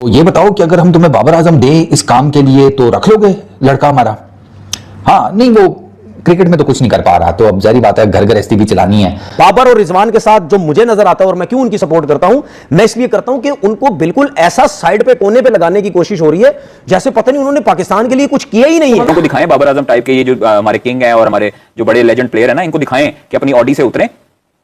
तो ये बताओ कि अगर हम तुम्हें बाबर आजम दे इस काम के लिए तो रख लोगे लड़का हमारा? हाँ नहीं, वो क्रिकेट में तो कुछ नहीं कर पा रहा, तो अब जारी बात है घर गृहस्थी भी चलानी है। बाबर और रिजवान के साथ जो मुझे नजर आता है और मैं क्यों उनकी सपोर्ट करता हूं, मैं इसलिए करता हूं कि उनको बिल्कुल ऐसा साइड पे कोने पे लगाने की कोशिश हो रही है जैसे पता नहीं उन्होंने पाकिस्तान के लिए कुछ किया ही नहीं है। उनको दिखाएं बाबर आजम टाइप के ये जो हमारे किंग है और हमारे जो बड़े लेजेंड प्लेयर है ना, इनको दिखाएं कि अपनी ऑडी से उतरें,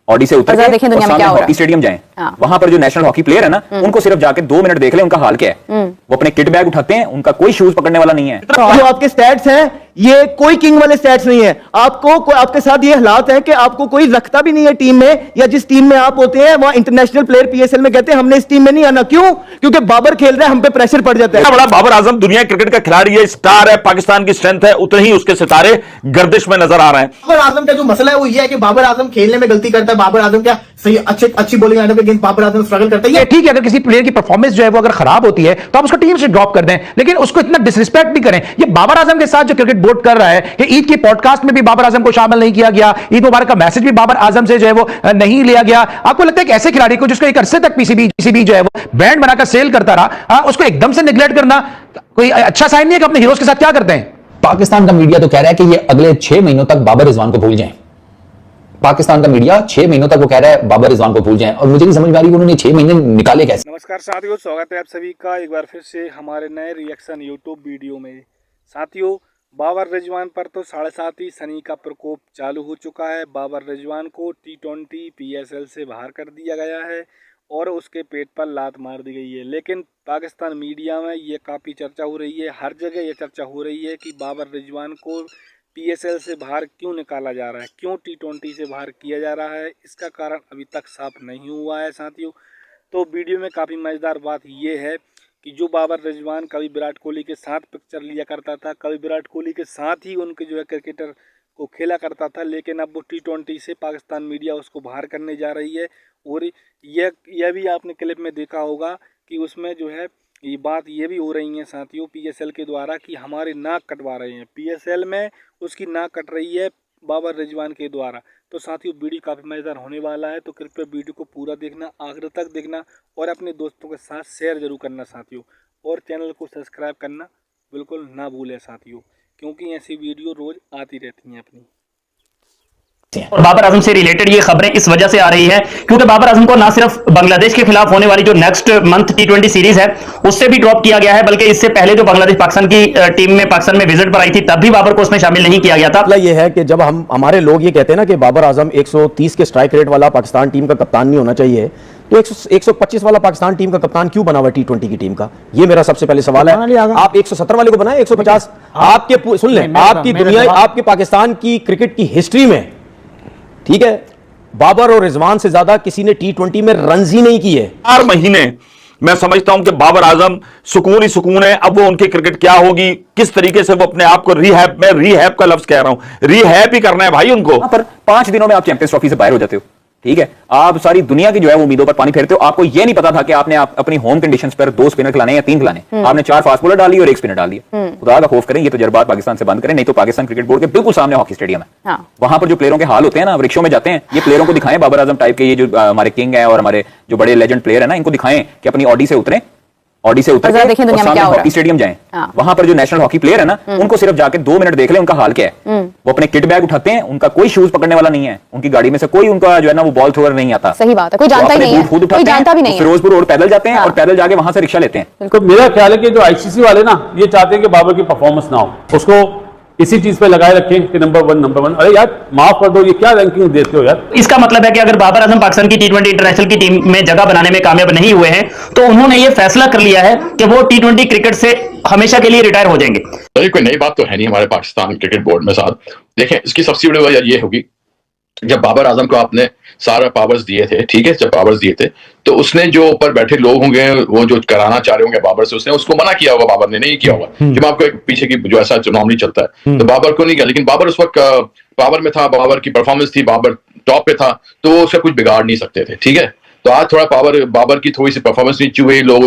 ऑडी से उतर के सामने हॉकी स्टेडियम जाएं। वहां पर जो नेशनल हॉकी प्लेयर है ना, उनको सिर्फ जाके 2 मिनट देख ले उनका हाल क्या है। वो अपने किट बैग उठाते हैं, उनका कोई शूज पकड़ने वाला नहीं है। जो आपके स्टैट्स हैं ये कोई किंग वाले स्टैट्स नहीं है। आपके साथ ये हालात है कि आपको कोई रखता भी नहीं है टीम में, या जिस टीम में आप होते हैं वहां इंटरनेशनल प्लेयर पीएसएल में कहते हैं हमने इस टीम में नहीं आना। क्यों? क्योंकि बाबर खेल रहे हैं, हम पे प्रेशर पड़ जाता है। बड़ा बाबर आजम दुनिया क्रिकेट का खिलाड़ी है, स्टार है, पाकिस्तान की स्ट्रेंथ है, उतने ही उसके सितारे गर्दिश में नजर आ रहे हैं। बाबर आजम का जो मसला है वो ये है कि बाबर आजम खेलने में गलती करता है। बाबर आजम क्या सही अच्छी बॉलिंग आने के अगेंस्ट बाबर आजम स्ट्रगल करता है। ठीक है, अगर किसी प्लेयर की परफॉर्मेंस जो है वो अगर खराब होती है तो आप उसको टीम से ड्रॉप कर दें, लेकिन उसको इतना डिसरिस्पेक्ट नहीं करें। ये बाबर आजम के साथ जो क्रिकेट बोर्ड कर रहा है कि ईद के पॉडकास्ट में भी बाबर आजम को शामिल नहीं किया गया, ईद मुबारक का मैसेज भी बाबर आजम से जो है वो नहीं लिया गया। आपको लगता है कि ऐसे खिलाड़ी को जिसको एक अरसे तक पीसीबी जो है वो ब्रांड बनाकर सेल करता रहा, उसको एकदम से निगलेक्ट करना कोई अच्छा साइन नहीं है कि अपने हीरोज के साथ क्या करते हैं? पाकिस्तान का मीडिया तो कह रहा है कि ये अगले 6 महीनों तक बाबर रिजवान को भूल जाएं। पाकिस्तान का मीडिया 6 महीनों तक वो कह रहा है बाबर रिजवान को भूल जाएं, और मुझे नहीं समझ में आ रही उन्होंने 6 महीने निकाले कैसे। नमस्कार साथियों, स्वागत है आप सभी का एक बार फिर से हमारे नए रिएक्शन यूट्यूब वीडियो में। साथियों, बाबर रिजवान पर तो 7.5 ही शनि का प्रकोप चालू हो चुका है। बाबर रिजवान को T20 PSL से बाहर कर दिया गया है और उसके पेट पर लात मार दी गई है। लेकिन पाकिस्तान मीडिया में ये काफ़ी चर्चा हो रही है, हर जगह ये चर्चा हो रही है कि बाबर रिजवान को PSL से बाहर क्यों निकाला जा रहा है, क्यों T20 से बाहर किया जा रहा है। इसका कारण अभी तक साफ नहीं हुआ है साथियों। तो वीडियो में काफ़ी मज़ेदार बात ये है कि जो बाबर रिजवान कभी विराट कोहली के साथ पिक्चर लिया करता था, कभी विराट कोहली के साथ ही उनके जो है क्रिकेटर को खेला करता था, लेकिन अब वो T20 से पाकिस्तान मीडिया उसको बाहर करने जा रही है। और यह भी आपने क्लिप में देखा होगा कि उसमें जो है ये बात ये भी हो रही है साथियों PSL के द्वारा कि हमारी नाक कटवा रहे हैं, PSL में उसकी नाक कट रही है बाबर रिजवान के द्वारा। तो साथियों वीडियो काफ़ी मज़ेदार होने वाला है, तो कृपया वीडियो को पूरा देखना, आखिर तक देखना और अपने दोस्तों के साथ शेयर जरूर करना साथियों। और चैनल को सब्सक्राइब करना बिल्कुल ना भूलें साथियों, क्योंकि ऐसी वीडियो रोज़ आती रहती हैं अपनी। और बाबर आजम से रिलेटेड ये खबरें इस वजह से आ रही है क्योंकि बाबर आजम को ना सिर्फ बांग्लादेश के खिलाफ होने वाली जो नेक्स्ट मंथ T20 सीरीज है उससे भी ड्रॉप किया गया है, बल्कि इससे पहले जो बांग्लादेश पाकिस्तान की टीम में पाकिस्तान में विजिट पर आई थी तब भी बाबर को उसमें शामिल नहीं किया गया था। मतलब ये है कि जब हमारे लोग ये कहते हैं ना कि बाबर आजम 130 के स्ट्राइक रेट वाला पाकिस्तान टीम का कप्तान नहीं होना चाहिए, तो 125 वाला पाकिस्तान टीम का कप्तान क्यों बना हुआ T20 की टीम का? ये मेरा सबसे पहले सवाल है। आप 170 वाले को बनाए, 150 आपके सुन लें, आपकी दुनिया, आपके पाकिस्तान की क्रिकेट की हिस्ट्री में, ठीक है, बाबर और रिजवान से ज्यादा किसी ने T20 में रन ही नहीं किए। 4 महीने मैं समझता हूं कि बाबर आजम सुकून ही सुकून है। अब वो उनकी क्रिकेट क्या होगी, किस तरीके से वो अपने आप को रिहैब, मैं रिहैब का लफ्ज कह रहा हूं, रिहैब ही करना है भाई उनको। पर 5 दिनों में आप चैंपियंस ट्रॉफी से बाहर हो जाते हो, ठीक है। आप सारी दुनिया की जो है वो उम्मीदों पर पानी फेरते हो। आपको ये नहीं पता था कि आपने अपनी होम कंडीशंस पर 2 स्पिनर खिलाने या 3 खिलाने, आपने 4 फास्ट बॉलर डाली और 1 स्पिनर डाल दिया। खुदा का खौफ करें, ये तजुर्बात पाकिस्तान से बंद करें, नहीं तो पाकिस्तान क्रिकेट बोर्ड के बिल्कुल सामने हॉकी स्टेडियम है। वहां पर जो प्लेयरों के हाल होते हैं ना, रिक्शों में जाते हैं, ये प्लेयरों को दिखाएं बाबर आजम टाइप के ये जो हमारे किंग है और हमारे जो बड़े लेजेंड प्लेयर है ना, इनको दिखाएं कि अपनी ऑडी से उतरें, ऑडी से उतर के सामने हॉकी स्टेडियम जाएं। वहां पर जो नेशनल हॉकी प्लेयर है ना, उनको सिर्फ जाके 2 मिनट देख ले उनका हाल क्या है। वो अपने किट बैग उठाते हैं, उनका कोई शूज पकड़ने वाला नहीं है, उनकी गाड़ी में से कोई उनका जो है ना वो बॉल थ्रोअर नहीं आता। सही बात है, कोई जानता ही नहीं है, कोई जानता भी नहीं है। फिरोजपुर रोड पैदल जाते हैं और पैदल जाके वहां से रिक्शा लेते हैं। तो मेरा ख्याल है कि जो ICC वाले ना ये चाहते हैं कि बाबर की परफॉर्मेंस ना हो, उसको इसी चीज पे लगाए रखें कि नंबर वन। अरे यार माफ कर दो, ये क्या रैंकिंग देते हो यार। इसका मतलब है कि अगर बाबर आजम पाकिस्तान की T20 इंटरनेशनल की टीम में जगह बनाने में कामयाब नहीं हुए हैं तो उन्होंने ये फैसला कर लिया है कि वो T20 क्रिकेट से हमेशा के लिए रिटायर हो जाएंगे। तो ये कोई नई बात तो है नहीं हमारे पाकिस्तान क्रिकेट बोर्ड में। साथ देखें, इसकी सबसे बड़ी वजह ये होगी, जब बाबर आजम को आपने सारा पावर्स दिए थे, ठीक है, जब पावर्स दिए थे तो उसने जो ऊपर बैठे लोग होंगे वो जो कराना चाह रहे होंगे बाबर से, उसने उसको मना किया होगा, बाबर ने नहीं किया होगा। जब आपको एक पीछे की जो ऐसा नॉर्मली चलता है तो बाबर को नहीं किया, लेकिन बाबर उस वक्त पावर में था, बाबर की परफॉर्मेंस थी, बाबर टॉप पे था, तो उसका कुछ बिगाड़ नहीं सकते थे, ठीक है। तो आज थोड़ा बाबर की थोड़ी सी परफॉर्मेंस नीचे हुई, लोग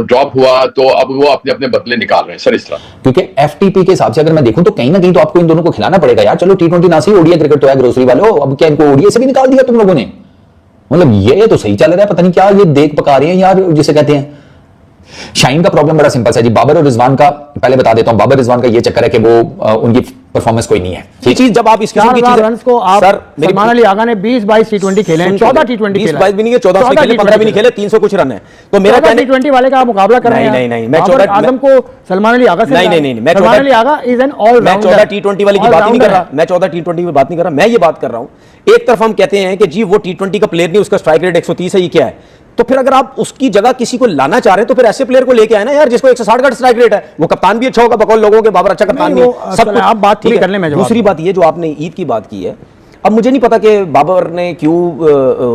ड्रॉप हुआ, तो अब वो अपने अपने बदले निकाल रहे हैं सर इस तरह। क्योंकि FTP के हिसाब से अगर मैं देखूं तो कहीं ना कहीं तो आपको इन दोनों को खिलाना पड़ेगा यार। चलो T20 ना सही, ODI क्रिकेट तो है ग्रोसरी वालों, अब क्या इनको ODI से भी निकाल दिया तुम लोगों ने? मतलब ये तो सही चल रहा है, पता नहीं क्या ये देख पका रहे हैं यार, जिसे कहते हैं। शाहीन का प्रॉब्लम बड़ा सिंपल है जी। बाबर और रिजवान का पहले बता देता हूं, बाबर रिजवान का ये चक्कर है कि वो उनकी परफॉर्मेंस कोई नहीं है। ये चीज जब आप इस किस्म की चीज रन्स को आप सलमान अली आगा ने 20-22 टी20 खेले हैं, 14 टी20 खेले, 20-22 भी नहीं है, 14 खेले, 15 भी नहीं खेले, 300 कुछ रन है। तो मेरा टी20 वाले का आप मुकाबला कर रहे हैं। नहीं, मैं बाबर आजम को सलमान अली आगा से नहीं, मैं Salman Ali Agha is an all मैं 14 टी20 वाली की बात नहीं कर रहा, मैं 14 टी20 की बात नहीं कर रहा, मैं ये बात कर रहा हूं एक तरफ हम कहते हैं कि जी वो टी20 का प्लेयर नहीं, उसका स्ट्राइक रेट 130 है, ये क्या है? तो फिर अगर आप उसकी जगह किसी को लाना चाह रहे हैं तो फिर ऐसे प्लेयर को लेके आए ना यार, जिसको 160 का स्ट्राइक रेट है। वो कप्तान भी अच्छा होगा बकौल लोगों के, बाबर अच्छा कप्तान भी है, सब कुछ आप बात ठीक करने में। दूसरी बात ये जो आपने ईद की बात की है, अब मुझे नहीं पता कि बाबर ने क्यों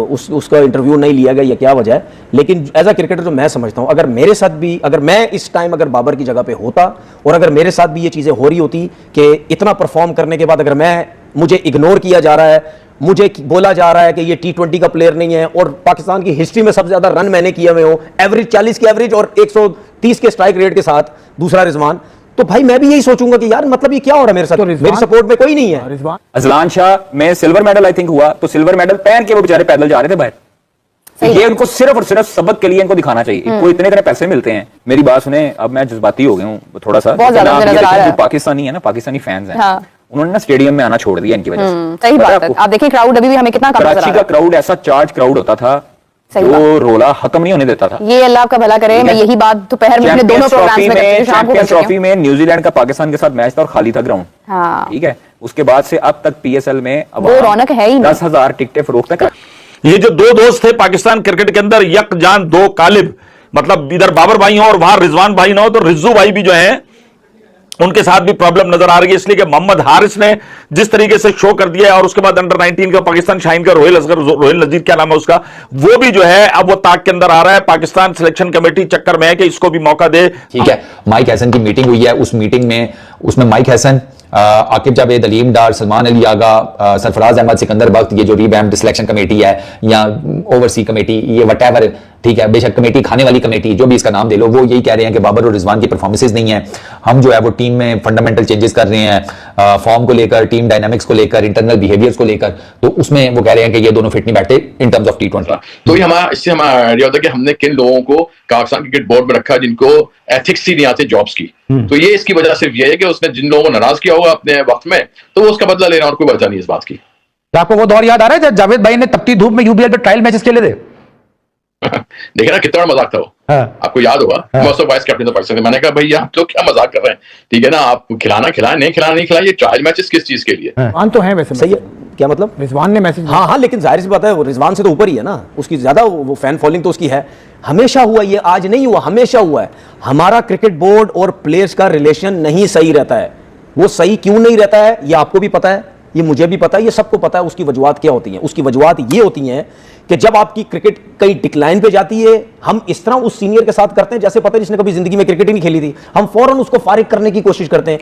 उसका इंटरव्यू नहीं लिया गया या क्या वजह है, लेकिन एज अ क्रिकेटर जो मैं समझता हूं, अगर मेरे साथ भी, अगर मैं इस टाइम अगर बाबर की जगह पे होता और अगर मेरे साथ भी ये चीजें हो रही होती कि इतना परफॉर्म करने के बाद अगर मुझे इग्नोर किया जा रहा है, मुझे बोला जा रहा है कि ये टी20 का प्लेयर नहीं है और पाकिस्तान की हिस्ट्री में सबसे ज्यादा रन मैंने किए हुए हूं, एवरेज 40 की एवरेज और 130 के स्ट्राइक रेट के साथ, दूसरा रिजवान, तो भाई मैं भी यही सोचूंगा कि यार मतलब ये क्या हो रहा है मेरे साथ, तो मेरी सपोर्ट में कोई नहीं है। अजलान शाह में सिल्वर मेडल आई थिंक हुआ, तो सिल्वर मेडल पहन के वो बेचारे पैदल जा रहे थे बाहर। ये उनको सिर्फ और सिर्फ सबक के लिए इनको दिखाना चाहिए। इनको इतने इतने पैसे मिलते हैं। मेरी बात सुने, अब मैं जज्बाती हो गया हूँ थोड़ा सा, पाकिस्तानी है ना, पाकिस्तानी फैंस हैं, उन्होंने ना स्टेडियम में आना छोड़ दिया इनकी वजह से। सही बात है। आप देखिए क्राउड अभी भी हमें कितना कम नजर आ रहा है। कराची का क्राउड ऐसा चार्ज क्राउड होता था, वो रोला खत्म नहीं होने देता था। ये अल्लाह का भला करे। मैं यही बात दोपहर में अपने दोनों प्रोग्राम्स में करती हूं, शाम को चैंपियंस ट्रॉफी में न्यूजीलैंड का पाकिस्तान के साथ मैच था और खाली था ग्राउंड, ठीक है। उसके बाद से अब तक पीएसएल में वो रौनक है ही नहीं। 10,000 टिकटें फरोख्त कर। ये जो दो दोस्त थे पाकिस्तान क्रिकेट के अंदर, यक जान दो कालिब, मतलब इधर बाबर भाई हो और वहां रिजवान भाई ना हो, तो रिज्जू भाई भी जो है उनके साथ भी प्रॉब्लम नजर आ रही है। इसलिए कि मोहम्मद हारिस ने जिस तरीके से शो कर दिया है, और उसके बाद अंडर 19 का पाकिस्तान शाहीन का रोहिल नजीर क्या नाम है उसका, वो भी जो है अब वो ताक के अंदर आ रहा है। पाकिस्तान सिलेक्शन कमेटी चक्कर में है कि इसको भी मौका दे। ठीक है, माइक हैसन की मीटिंग हुई है, उस मीटिंग में उसमें माइक हैसन, आकिब जावेद, अलीम डार, सलमान अली आगा, सरफराज अहमद, सिकंदर बख्त, ये जो रीवैम्प्ड सिलेक्शन कमेटी है या ओवरसी कमेटी, ये व्हाटएवर, ठीक है, बेशक कमेटी, खाने वाली कमेटी, जो भी इसका नाम दे लो, वो यही कह रहे हैं कि बाबर और रिजवान की परफॉर्मेंसेज नहीं है। हम जो है वो टीम में फंडामेंटल चेंजेस कर रहे हैं, फॉर्म को लेकर, टीम डायनामिक्स को लेकर, इंटरनल बिहेवियर्स को लेकर, तो उसमें वो कह रहे हैं कि ये दोनों फिट नहीं बैठे इन टर्म्स ऑफ टी20। तो ये इससे हमारा आइडिया होता है कि हमने किन लोगों को पाकिस्तान क्रिकेट बोर्ड में रखा जिनको एथिक्स ही नहीं आते जॉब्स की। तो ये इसकी वजह सिर्फ ये है कि उसने जिन लोगों को नाराज किया होगा अपने वक्त में, तो वो उसका बदला ले रहा है और कोई वजह नहीं इस बात की। आपको वो दौर याद आ रहा है जब जावेद भाई ने तपती धूप में यूबीएल पे ट्रायल मैचेस खेले थे? देखा ना कितना बड़ा मजाक था वो। आपको याद होगा, मैं उसको वाइस कैप्टन तो पढ़ सकते, मैंने कहा भैया आप तो क्या मजाक कर रहे हैं, ठीक है ना, आप खिलाना खिलाए, नहीं खिलाना नहीं खिलाए, ये ट्रायल मैचेस किस चीज के लिए? रिजवान तो है वैसे, सही है, क्या मतलब रिजवान ने मैसेज, हाँ, लेकिन जाहिर सी बात है वो रिजवान से तो ऊपर ही है ना, उसकी ज्यादा वो फैन फॉलोइंग तो उसकी है, हमेशा हुआ, ये आज नहीं हुआ, हमेशा हुआ है। हमारा क्रिकेट बोर्ड और प्लेयर्स का रिलेशन नहीं सही रहता है। वो सही क्यों नहीं रहता है ये आपको भी पता है, ये मुझे भी पता है, ये सबको पता है। उसकी वजूहात क्या होती हैं? उसकी वजूहात ये होती हैं कि जब आपकी क्रिकेट कहीं डिक्लाइन पे जाती है, हम इस तरह उस सीनियर के साथ करते हैं जैसे पता है जिसने कभी जिंदगी में क्रिकेट ही नहीं खेली थी, हम फौरन उसको फारिग करने की कोशिश करते हैं।